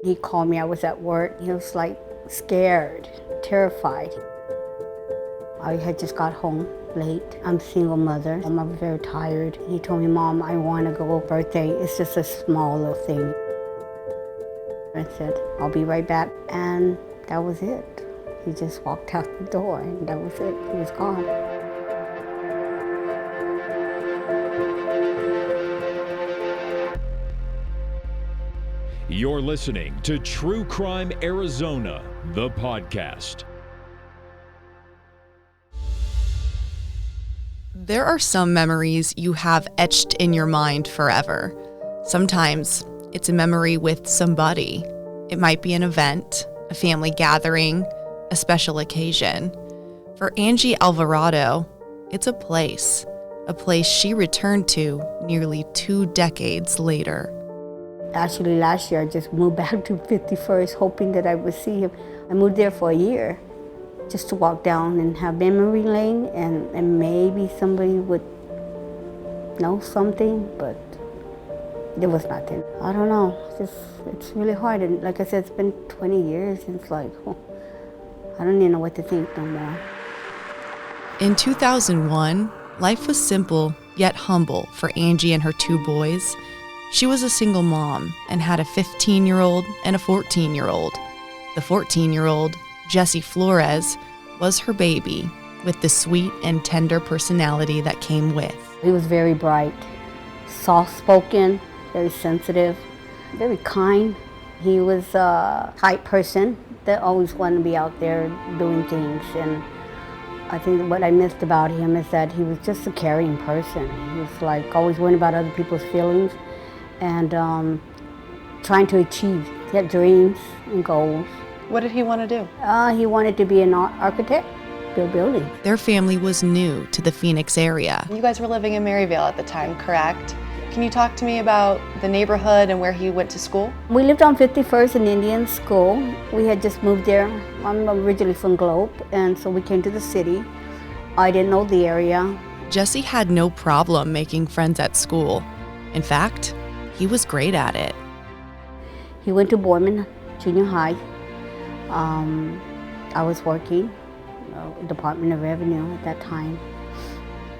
He called me, I was at work. He was like scared, terrified. I had just got home late. I'm a single mother. I'm very tired. He told me, Mom, I want to go birthday. It's just a small little thing. I said, I'll be right back. And that was it. He just walked out the door and that was it. He was gone. You're listening to True Crime Arizona, the podcast. There are some memories you have etched in your mind forever. Sometimes it's a memory with somebody. It might be an event, a family gathering, a special occasion. For Angie Alvarado, it's a place she returned to nearly 2 decades later. Actually, last year I just moved back to 51st, hoping that I would see him. I moved there for a year just to walk down and have memory lane, and maybe somebody would know something, but there was nothing. I don't know, it's really hard. And like I said, it's been 20 years, and it's like, I don't even know what to think no more. In 2001, life was simple yet humble for Angie and her 2 boys. She was a single mom and had a 15-year-old and a 14-year-old. The 14-year-old, Jesse Florez, was her baby with the sweet and tender personality that came with. He was very bright, soft-spoken, very sensitive, very kind. He was a type person that always wanted to be out there doing things. And I think what I missed about him is that he was just a caring person. He was like always worrying about other people's feelings and trying to achieve. He had dreams and goals. What did he want to do? He wanted to be an architect, build buildings. Their family was new to the Phoenix area. You guys were living in Maryvale at the time, correct? Can you talk to me about the neighborhood and where he went to school? We lived on 51st in Indian School. We had just moved there. I'm originally from Globe, and so we came to the city. I didn't know the area. Jesse had no problem making friends at school. In fact, he was great at it. He went to Boardman Junior High. I was working, Department of Revenue at that time.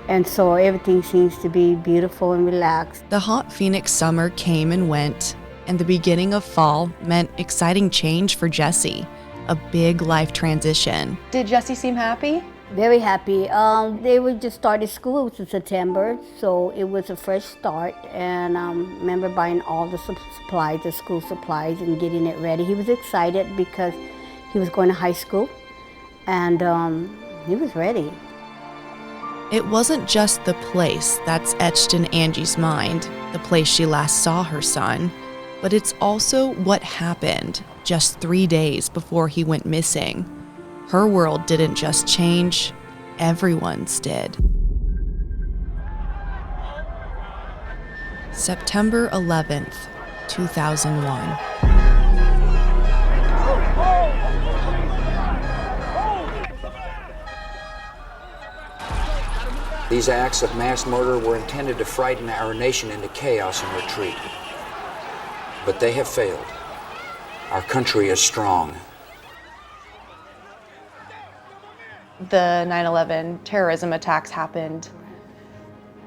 And so everything seems to be beautiful and relaxed. The hot Phoenix summer came and went, and the beginning of fall meant exciting change for Jesse, a big life transition. Did Jesse seem happy? Very happy. They were just started school. It was in September, so it was a fresh start. And remember buying all the supplies, the school supplies, and getting it ready. He was excited because he was going to high school, and he was ready. It wasn't just the place that's etched in Angie's mind, the place she last saw her son, but it's also what happened just 3 days before he went missing. Her world didn't just change, everyone's did. September 11th, 2001. These acts of mass murder were intended to frighten our nation into chaos and retreat. But they have failed. Our country is strong. The 9/11 terrorism attacks happened.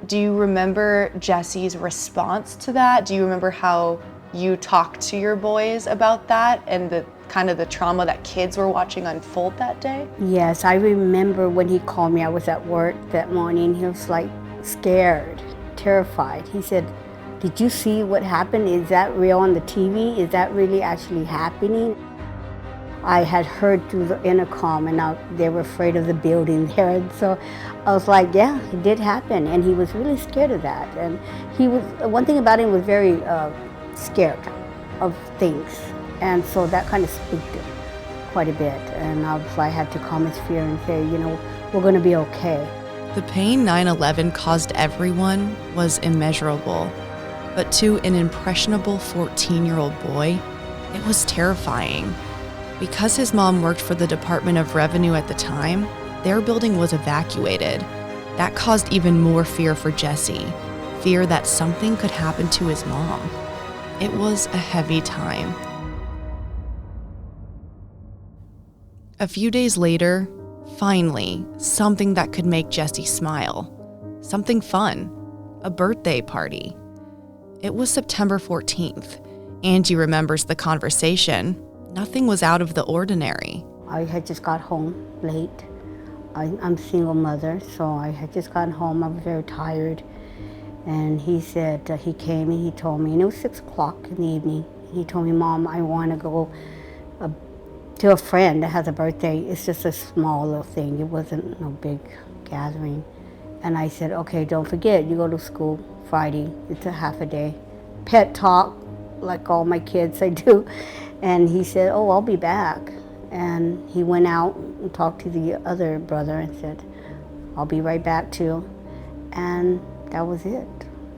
Do you remember Jesse's response to that? Do you remember how you talked to your boys about that and the kind of the trauma that kids were watching unfold that day? Yes, I remember when he called me. I was at work that morning. He was like scared, terrified. He said, "Did you see what happened? Is that real on the TV? Is that really actually happening?" I had heard through the intercom, and they were afraid of the building there. And so I was like, yeah, it did happen. And he was really scared of that. And one thing about him was very scared of things. And so that kind of spooked him quite a bit. And I had to calm his fear and say, we're going to be okay. The pain 9/11 caused everyone was immeasurable. But to an impressionable 14-year-old boy, it was terrifying. Because his mom worked for the Department of Revenue at the time, their building was evacuated. That caused even more fear for Jesse, fear that something could happen to his mom. It was a heavy time. A few days later, finally, something that could make Jesse smile. Something fun. A birthday party. It was September 14th. Angie remembers the conversation. Nothing was out of the ordinary. I had just got home late. I'm a single mother, so I had just gotten home. I was very tired. And he said, he came and he told me, and it was 6 o'clock in the evening. He told me, Mom, I want to go to a friend that has a birthday. It's just a small little thing. It wasn't no big gathering. And I said, okay, don't forget, you go to school Friday. It's a half a day. Pet talk, like all my kids, I do. And he said, oh, I'll be back. And he went out and talked to the other brother and said, I'll be right back too. And that was it.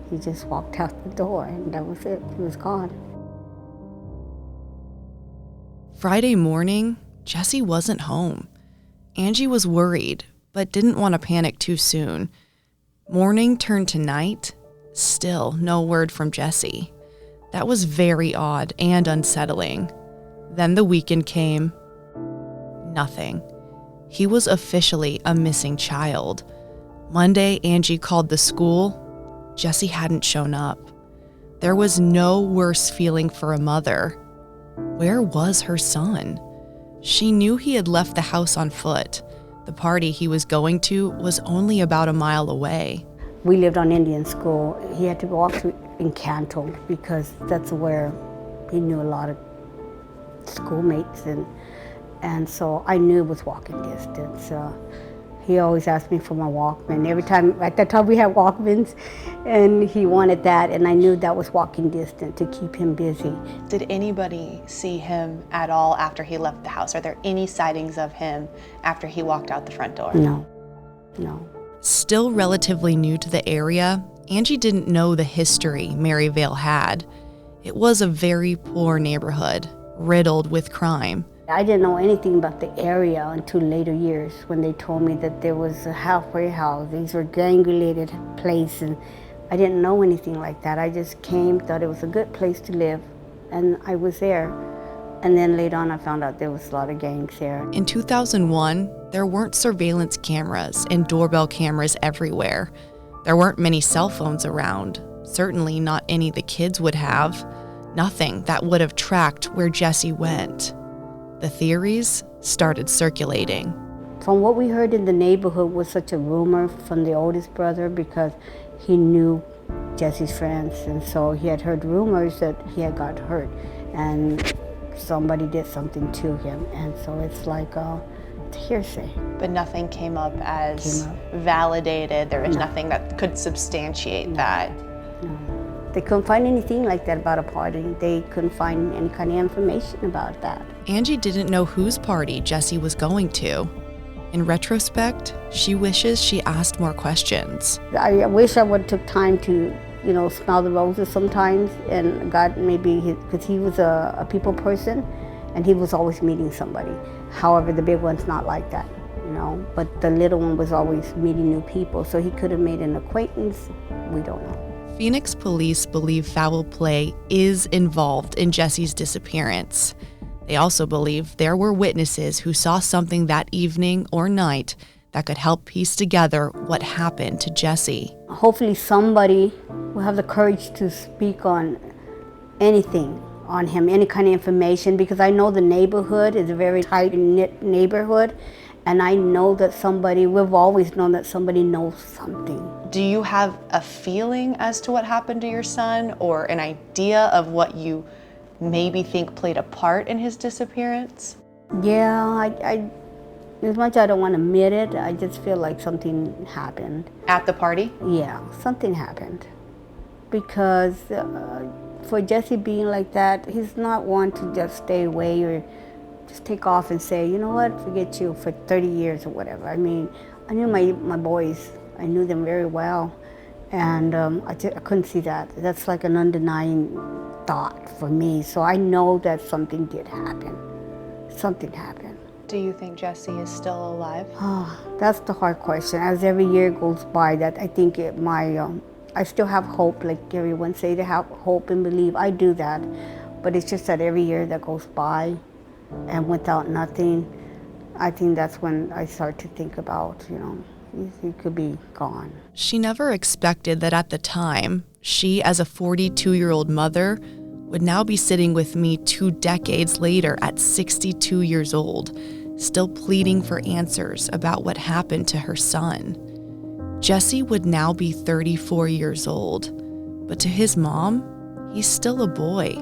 He just walked out the door and that was it. He was gone. Friday morning, Jesse wasn't home. Angie was worried, but didn't want to panic too soon. Morning turned to night. Still no word from Jesse. That was very odd and unsettling. Then the weekend came. Nothing. He was officially a missing child. Monday, Angie called the school. Jesse hadn't shown up. There was no worse feeling for a mother. Where was her son? She knew he had left the house on foot. The party he was going to was only about a mile away. We lived on Indian School. He had to walk through in Canton because that's where he knew a lot of schoolmates, and so I knew it was walking distance. He always asked me for my Walkman. Every time, at that time we had Walkmans, and he wanted that, and I knew that was walking distance to keep him busy. Did anybody see him at all after he left the house? Are there any sightings of him after he walked out the front door? No. Still relatively new to the area, Angie didn't know the history Maryvale had. It was a very poor neighborhood, riddled with crime. I didn't know anything about the area until later years when they told me that there was a halfway house. These were gang-related places, and I didn't know anything like that. I just came, thought it was a good place to live, and I was there. And then later on I found out there was a lot of gangs there. In 2001, there weren't surveillance cameras and doorbell cameras everywhere. There weren't many cell phones around, certainly not any the kids would have. Nothing that would have tracked where Jesse went. The theories started circulating. From what we heard in the neighborhood was such a rumor from the oldest brother because he knew Jesse's friends, and so he had heard rumors that he had got hurt and somebody did something to him, and so it's like hearsay. But nothing came up as validated. There was nothing that could substantiate that. No. They couldn't find anything like that about a party. They couldn't find any kind of information about that. Angie didn't know whose party Jesse was going to. In retrospect, she wishes she asked more questions. I wish I would have took time to, smell the roses sometimes, and God maybe, because he was a people person, and he was always meeting somebody. However, the big one's not like that, but the little one was always meeting new people, so he could have made an acquaintance. We don't know. Phoenix police believe foul play is involved in Jesse's disappearance. They also believe there were witnesses who saw something that evening or night that could help piece together what happened to Jesse. Hopefully somebody will have the courage to speak on anything on him, any kind of information, because I know the neighborhood is a very tight-knit neighborhood, and I know that we've always known that somebody knows something. Do you have a feeling as to what happened to your son, or an idea of what you maybe think played a part in his disappearance? Yeah, I as much as I don't want to admit it, I just feel like something happened. At the party? Yeah, something happened. Because for Jesse being like that, he's not one to just stay away or just take off and say, you know what, forget you for 30 years or whatever. I mean, I knew my boys. I knew them very well. And I couldn't see that. That's like an undenying thought for me. So I know that something did happen. Something happened. Do you think Jesse is still alive? That's the hard question. As every year goes by, that I think I still have hope, like everyone say, to have hope and believe. I do that. But it's just that every year that goes by and without nothing, I think that's when I start to think about, he could be gone. She never expected that at the time, she as a 42-year-old mother would now be sitting with me 2 decades later at 62 years old, still pleading for answers about what happened to her son. Jesse would now be 34 years old, but to his mom, he's still a boy,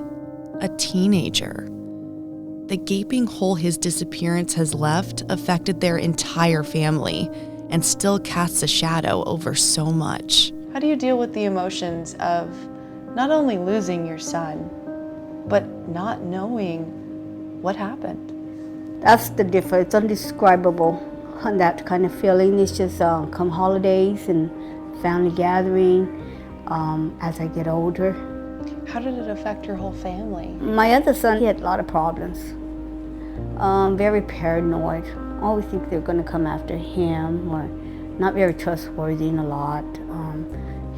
a teenager. The gaping hole his disappearance has left affected their entire family and still casts a shadow over so much. How do you deal with the emotions of not only losing your son, but not knowing what happened? That's the difference. It's indescribable, that kind of feeling. It's just come holidays and family gathering as I get older. How did it affect your whole family? My other son, he had a lot of problems. Very paranoid. Always think they're going to come after him, or not very trustworthy in a lot.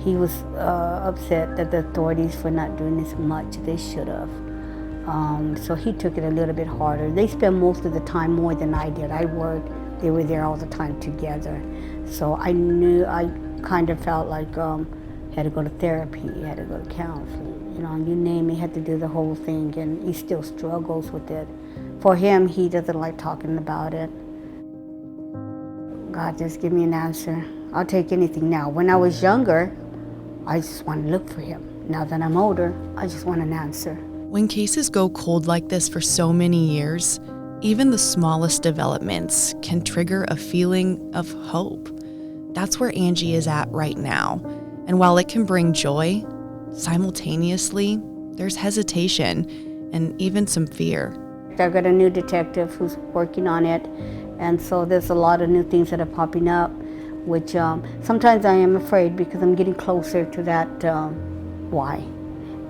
He was upset that the authorities were not doing as much as they should have. So he took it a little bit harder. They spent most of the time more than I did. I worked, they were there all the time together. So I kind of felt like had to go to therapy, had to go to counseling, you name it, had to do the whole thing, and he still struggles with it. For him, he doesn't like talking about it. God, just give me an answer. I'll take anything now. When I was younger, I just want to look for him. Now that I'm older, I just want an answer. When cases go cold like this for so many years, even the smallest developments can trigger a feeling of hope. That's where Angie is at right now. And while it can bring joy, simultaneously, there's hesitation and even some fear. I've got a new detective who's working on it, and so there's a lot of new things that are popping up, which sometimes I am afraid because I'm getting closer to that why.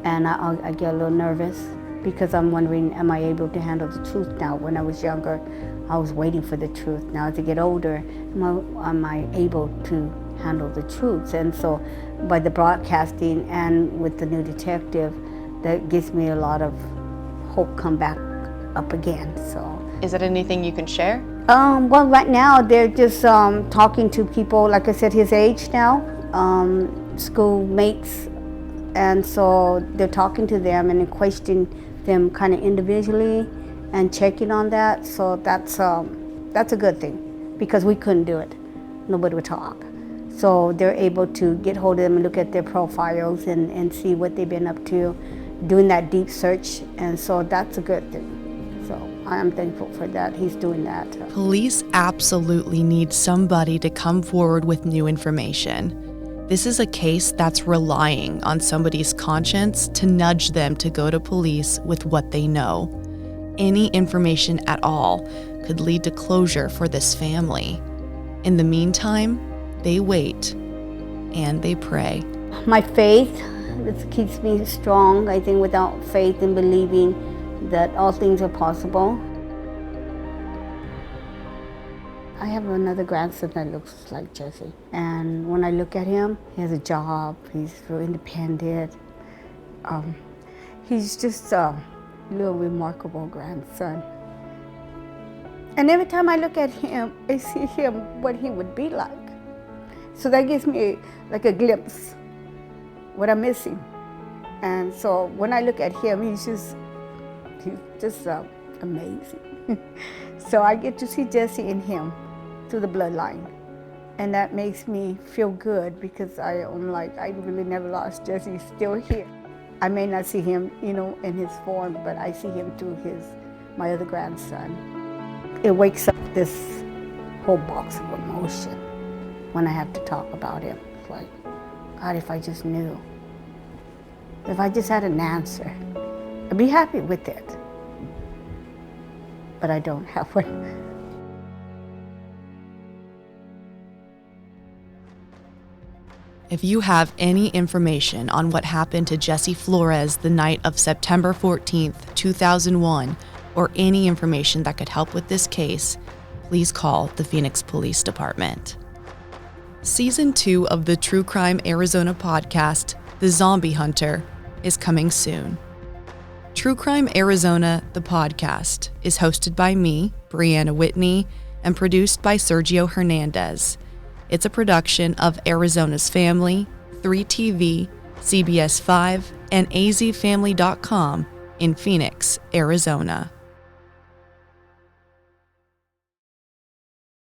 And I get a little nervous because I'm wondering, am I able to handle the truth now? When I was younger, I was waiting for the truth. Now as I get older, am I able to handle the truth? And so by the broadcasting and with the new detective, that gives me a lot of hope come back up again. So is it anything you can share? Well, right now they're just talking to people, like I said, his age now, schoolmates, and so they're talking to them and questioning them kind of individually and checking on that. So that's a good thing because we couldn't do it. Nobody would talk. So they're able to get hold of them and look at their profiles and see what they've been up to, doing that deep search, and so that's a good thing. So I am thankful for that. He's doing that. Police absolutely need somebody to come forward with new information. This is a case that's relying on somebody's conscience to nudge them to go to police with what they know. Any information at all could lead to closure for this family. In the meantime, they wait and they pray. My faith, this keeps me strong. I think without faith and believing that all things are possible. I have another grandson that looks like Jesse. And when I look at him, he has a job, he's real independent. He's just a little remarkable grandson. And every time I look at him, I see him, what he would be like. So that gives me like a glimpse what I'm missing. And so when I look at him, he's just amazing. So I get to see Jesse in him through the bloodline. And that makes me feel good because I'm like, I really never lost Jesse. He's still here. I may not see him, in his form, but I see him through my other grandson. It wakes up this whole box of emotion when I have to talk about him. It's like, God, if I just knew. If I just had an answer, I'd be happy with it. But I don't have one. If you have any information on what happened to Jesse Florez the night of September 14th, 2001, or any information that could help with this case, please call the Phoenix Police Department. Season 2 of the True Crime Arizona podcast, The Zombie Hunter, is coming soon. True Crime Arizona, the podcast, is hosted by me, Brianna Whitney, and produced by Sergio Hernandez. It's a production of Arizona's Family, 3TV, CBS 5, and azfamily.com in Phoenix, Arizona.